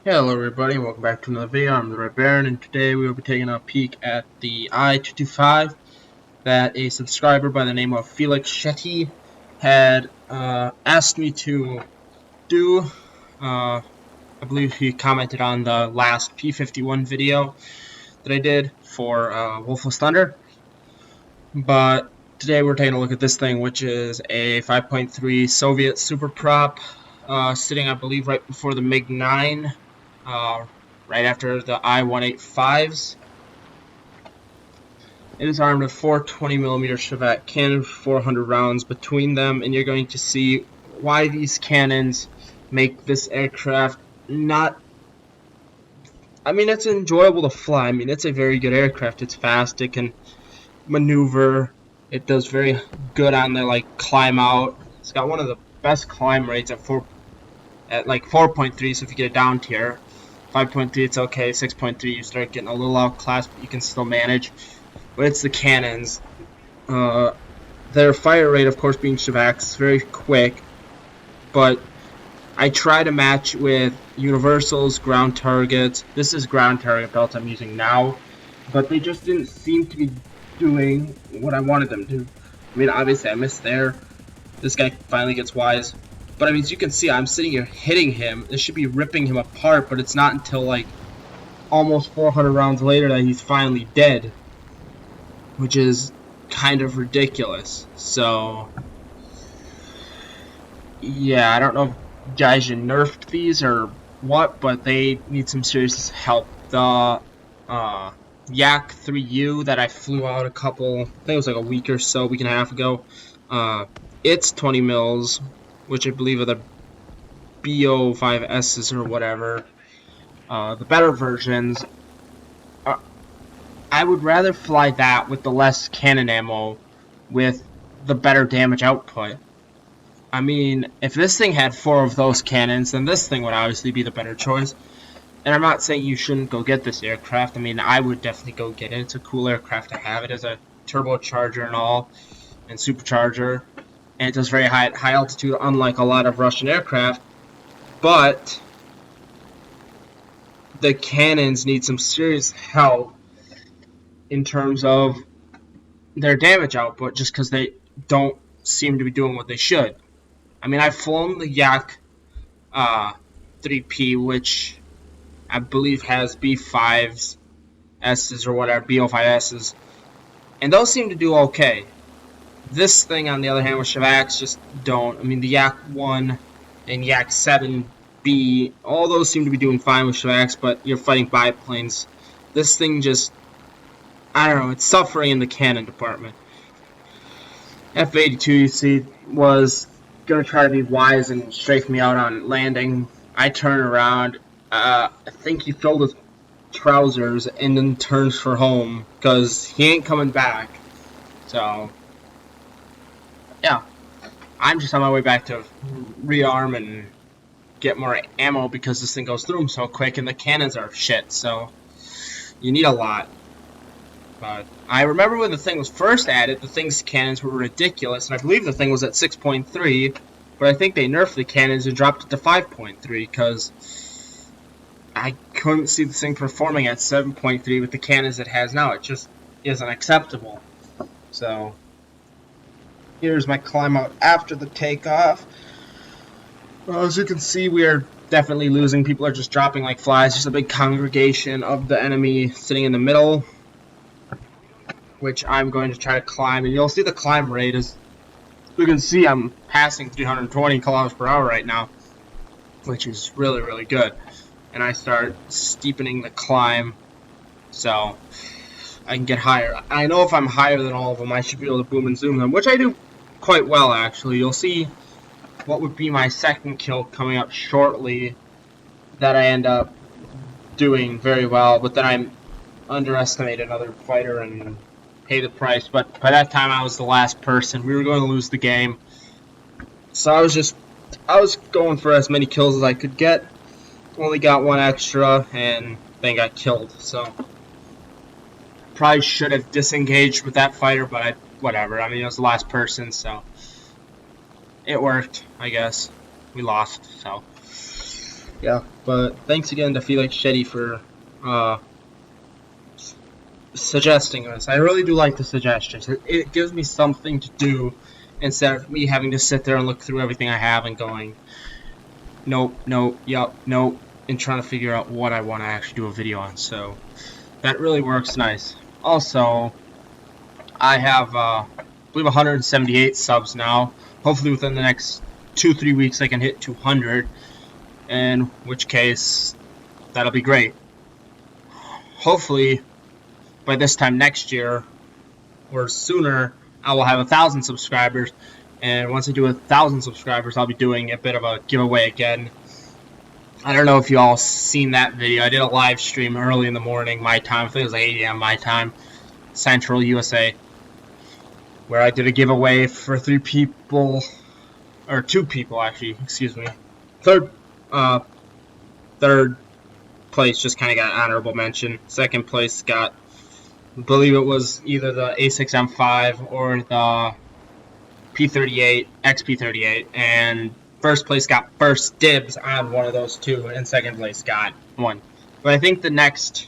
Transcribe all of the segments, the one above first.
Hello everybody, welcome back to another video. I'm the Red Baron, and today we will be taking a peek at the I-225 that a subscriber by the name of Felix Shetty had asked me to do. I believe he commented on the last P51 video that I did for Wolfless Thunder, but today we're taking a look at this thing, which is a 5.3 Soviet Super Prop, sitting I believe right before the MiG-9. Right after the I-185s. It is armed with four 20mm Chevette cannons, 400 rounds between them, and you're going to see why these cannons make this aircraft not... I mean, it's enjoyable to fly. I mean, it's a very good aircraft. It's fast. It can maneuver. It does very good on the, like, climb out. It's got one of the best climb rates at 4.3, so if you get a down tier. 5.3 it's okay, 6.3 you start getting a little outclassed, but you can still manage. But it's the cannons. Their fire rate, of course, being Chevac's, very quick. But I try to match with universals, ground targets. This is ground target belts I'm using now, but they just didn't seem to be doing what I wanted them to. I mean, obviously I missed there. This guy finally gets wise. But I mean, as you can see, I'm sitting here hitting him. This should be ripping him apart, but it's not until like almost 400 rounds later that he's finally dead, which is kind of ridiculous. So, yeah, I don't know if guys you nerfed these or what, but they need some serious help. The Yak 3U that I flew out I think it was like a week and a half ago, it's 20 mils. Which I believe are the BO5Ss or whatever. The better versions. I would rather fly that with the less cannon ammo with the better damage output. I mean, if this thing had 4 of those cannons, then this thing would obviously be the better choice. And I'm not saying you shouldn't go get this aircraft. I mean, I would definitely go get it. It's a cool aircraft to have. It has a turbocharger and all, and supercharger. And it does very high at high altitude, unlike a lot of Russian aircraft. But the cannons need some serious help in terms of their damage output, just because they don't seem to be doing what they should. I mean, I've flown the Yak 3P, which I believe has B5s, S's or whatever, BO5S's, and those seem to do okay. This thing, on the other hand, with Chevac's just don't. I mean, the Yak 1 and Yak 7B, all those seem to be doing fine with Chevac's, but you're fighting biplanes. This thing just, I don't know, it's suffering in the cannon department. F-82, you see, was going to try to be wise and strafe me out on landing. I turn around. I think he filled his trousers and then turns for home, because he ain't coming back. So... yeah, I'm just on my way back to rearm and get more ammo because this thing goes through them so quick, and the cannons are shit, so you need a lot. But I remember when the thing was first added, the thing's cannons were ridiculous, and I believe the thing was at 6.3, but I think they nerfed the cannons and dropped it to 5.3 because I couldn't see this thing performing at 7.3 with the cannons it has now. It just isn't acceptable. So... here's my climb out after the takeoff. Well, as you can see, we are definitely losing. People are just dropping like flies. Just a big congregation of the enemy sitting in the middle, which I'm going to try to climb. And you'll see the climb rate. As you can see, I'm passing 320 kilometers per hour right now, which is really, really good. And I start steepening the climb, so I can get higher. I know if I'm higher than all of them, I should be able to boom and zoom them, which I do quite well, actually. You'll see what would be my second kill coming up shortly that I end up doing very well, but then I underestimate another fighter and pay the price. But by that time, I was the last person. We were going to lose the game. So I was going for as many kills as I could get. Only got one extra, and then got killed, so... probably should have disengaged with that fighter, but whatever. I mean, it was the last person, so it worked, I guess. We lost, so Yeah, but thanks again to Felix Shetty for suggesting this. I really do like the suggestions. It gives me something to do instead of me having to sit there and look through everything I have and going, nope, nope, yup, nope, and trying to figure out what I want to actually do a video on. So that really works nice. Also, I have, I believe, 178 subs now. Hopefully within the next 2-3 weeks I can hit 200, in which case that'll be great. Hopefully by this time next year or sooner I will have 1,000 subscribers, and once I do 1,000 subscribers I'll be doing a bit of a giveaway again. I don't know if you all seen that video. I did a live stream early in the morning my time. I think it was like 8 a.m. my time, Central USA, where I did a giveaway for 3 people, or 2 people actually, excuse me. Third place just kind of got an honorable mention. Second place got, I believe it was either the A6M5 or the P38, XP38, and first place got first dibs on one of those 2, and second place got 1. But I think the next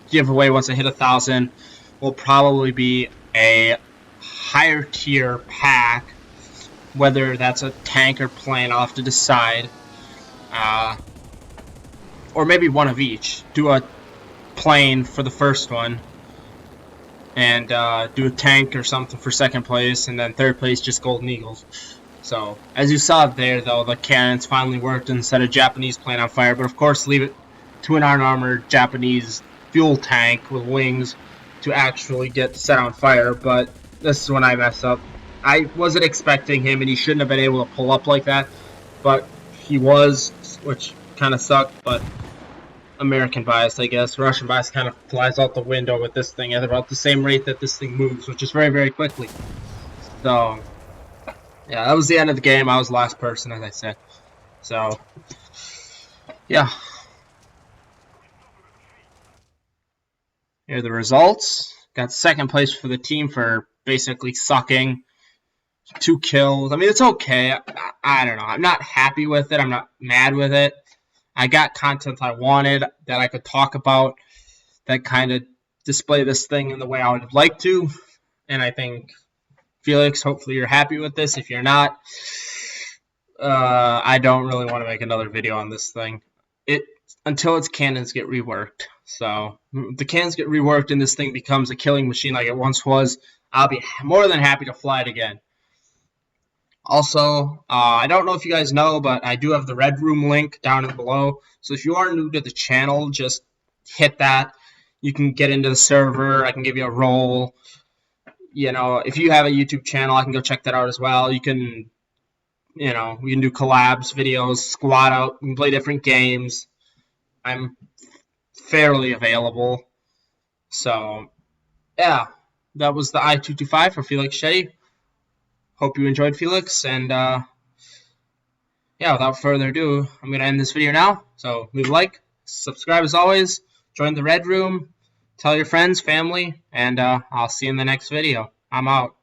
giveaway, once I hit 1,000, will probably be a higher tier pack, whether that's a tank or plane, I'll have to decide. Or maybe one of each. Do a plane for the first one, and do a tank or something for second place, and then third place just Golden Eagles. So, as you saw there, though, the cannons finally worked and set a Japanese plane on fire, but of course leave it to an unarmored Japanese fuel tank with wings to actually get set on fire. But this is when I mess up. I wasn't expecting him, and he shouldn't have been able to pull up like that, but he was, which kind of sucked. But American bias, I guess. Russian bias kind of flies out the window with this thing at about the same rate that this thing moves, which is very, very quickly. So, yeah, that was the end of the game. I was the last person, as I said. So, yeah. Here are the results. Got second place for the team for basically sucking. 2 kills. I mean, it's okay. I don't know. I'm not happy with it. I'm not mad with it. I got content I wanted that I could talk about that kind of display this thing in the way I would like to. And I think, Felix, hopefully you're happy with this. If you're not, I don't really want to make another video on this thing. Until its cannons get reworked. So, if the cannons get reworked and this thing becomes a killing machine like it once was, I'll be more than happy to fly it again. Also, I don't know if you guys know, but I do have the Red Room link down below. So if you are new to the channel, just hit that. You can get into the server. I can give you a role. You know, if you have a YouTube channel, I can go check that out as well. You can, you know, we can do collabs, videos, squad out. We can play different games. I'm fairly available. So, yeah, that was the I-225 for Felix Shetty. Hope you enjoyed, Felix, and yeah, without further ado, I'm going to end this video now. So leave a like, subscribe as always, join the Red Room, tell your friends, family, and I'll see you in the next video. I'm out.